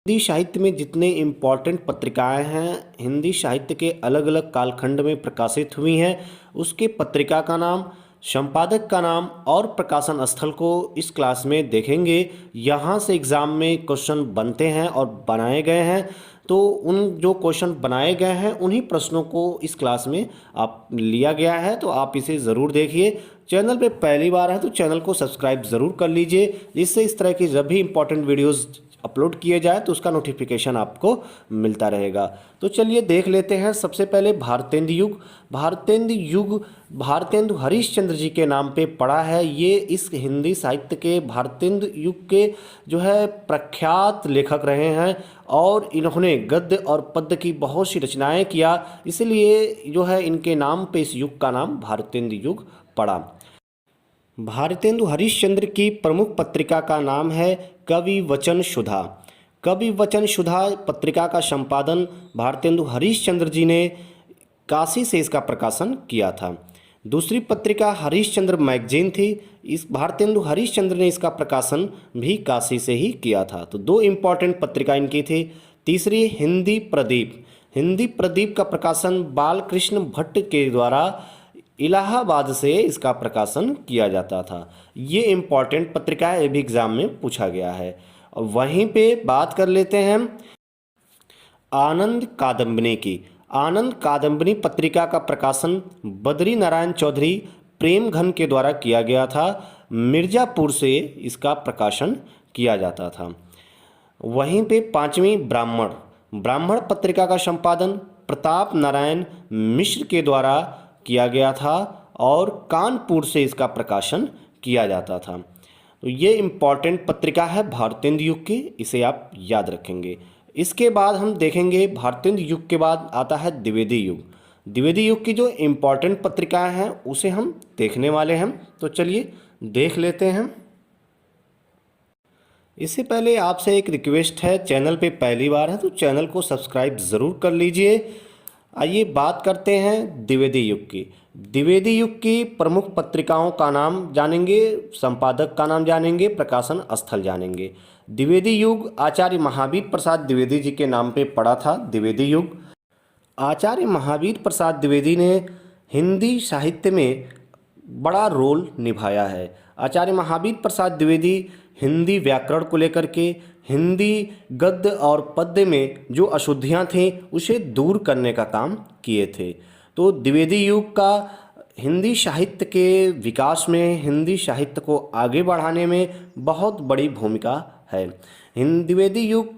हिंदी साहित्य में जितने इम्पॉर्टेंट पत्रिकाएं हैं, हिंदी साहित्य के अलग अलग कालखंड में प्रकाशित हुई हैं, उसके पत्रिका का नाम, संपादक का नाम और प्रकाशन स्थल को इस क्लास में देखेंगे। यहाँ से एग्ज़ाम में क्वेश्चन बनते हैं और बनाए गए हैं, तो उन जो क्वेश्चन बनाए गए हैं उन्हीं प्रश्नों को इस क्लास में आप लिया गया है, तो आप इसे ज़रूर देखिए। चैनल पे पहली बार है तो चैनल को सब्सक्राइब ज़रूर कर लीजिए, जिससे इस तरह की जब भी इम्पोर्टेंट वीडियोज़ अपलोड किए जाए तो उसका नोटिफिकेशन आपको मिलता रहेगा। तो चलिए देख लेते हैं। सबसे पहले भारतेंदु युग। भारतेंदु युग भारतेंदु हरिश्चंद्र जी के नाम पे पड़ा है। ये इस हिंदी साहित्य के भारतेंदु युग के जो है प्रख्यात लेखक रहे हैं और इन्होंने गद्य और पद्य की बहुत सी रचनाएं किया, इसलिए जो है इनके नाम पे इस युग का नाम भारतेंदु युग पड़ा। भारतेंदु हरिश्चंद्र की प्रमुख पत्रिका का नाम है कवि वचन सुधा। कवि वचन सुधा पत्रिका का संपादन भारतेंदु हरिश्चंद्र जी ने काशी से इसका प्रकाशन किया था। दूसरी पत्रिका हरिश्चंद्र मैगजीन थी। इस भारतेंदु हरिश्चंद्र ने इसका प्रकाशन भी काशी से ही किया था। तो दो इम्पॉर्टेंट पत्रिका इनकी थी। तीसरी हिंदी प्रदीप। हिंदी प्रदीप का प्रकाशन बालकृष्ण भट्ट के द्वारा इलाहाबाद से इसका प्रकाशन किया जाता था। ये इम्पॉर्टेंट पत्रिका है, ये भी एग्जाम में पूछा गया है। और वहीं पे बात कर लेते हैं आनंद कादम्बिनी की। आनंद कादम्बिनी पत्रिका का प्रकाशन बद्री नारायण चौधरी प्रेम घन के द्वारा किया गया था। मिर्ज़ापुर से इसका प्रकाशन किया जाता था। वहीं पे पांचवी ब्राह्मण। ब्राह्मण पत्रिका का संपादन प्रताप नारायण मिश्र के द्वारा किया गया था और कानपुर से इसका प्रकाशन किया जाता था। तो ये इम्पॉर्टेंट पत्रिका है भारतेंदु युग की, इसे आप याद रखेंगे। इसके बाद हम देखेंगे भारतेंदु युग के बाद आता है द्विवेदी युग। द्विवेदी युग की जो इम्पॉर्टेंट पत्रिकाएं हैं उसे हम देखने वाले हैं, तो चलिए देख लेते हैं। इससे पहले आपसे एक रिक्वेस्ट है, चैनल पे पहली बार है तो चैनल को सब्सक्राइब ज़रूर कर लीजिए। आइए बात करते हैं द्विवेदी युग की। द्विवेदी युग की प्रमुख पत्रिकाओं का नाम जानेंगे, संपादक का नाम जानेंगे, प्रकाशन स्थल जानेंगे। द्विवेदी युग आचार्य महावीर प्रसाद द्विवेदी जी के नाम पे पड़ा था। द्विवेदी युग आचार्य महावीर प्रसाद द्विवेदी ने हिंदी साहित्य में बड़ा रोल निभाया है। आचार्य महावीर प्रसाद द्विवेदी हिंदी व्याकरण को लेकर के, हिंदी गद्य और पद्य में जो अशुद्धियाँ थीं उसे दूर करने का काम किए थे। तो द्विवेदी युग का हिंदी साहित्य के विकास में, हिंदी साहित्य को आगे बढ़ाने में बहुत बड़ी भूमिका है। द्विवेदी युग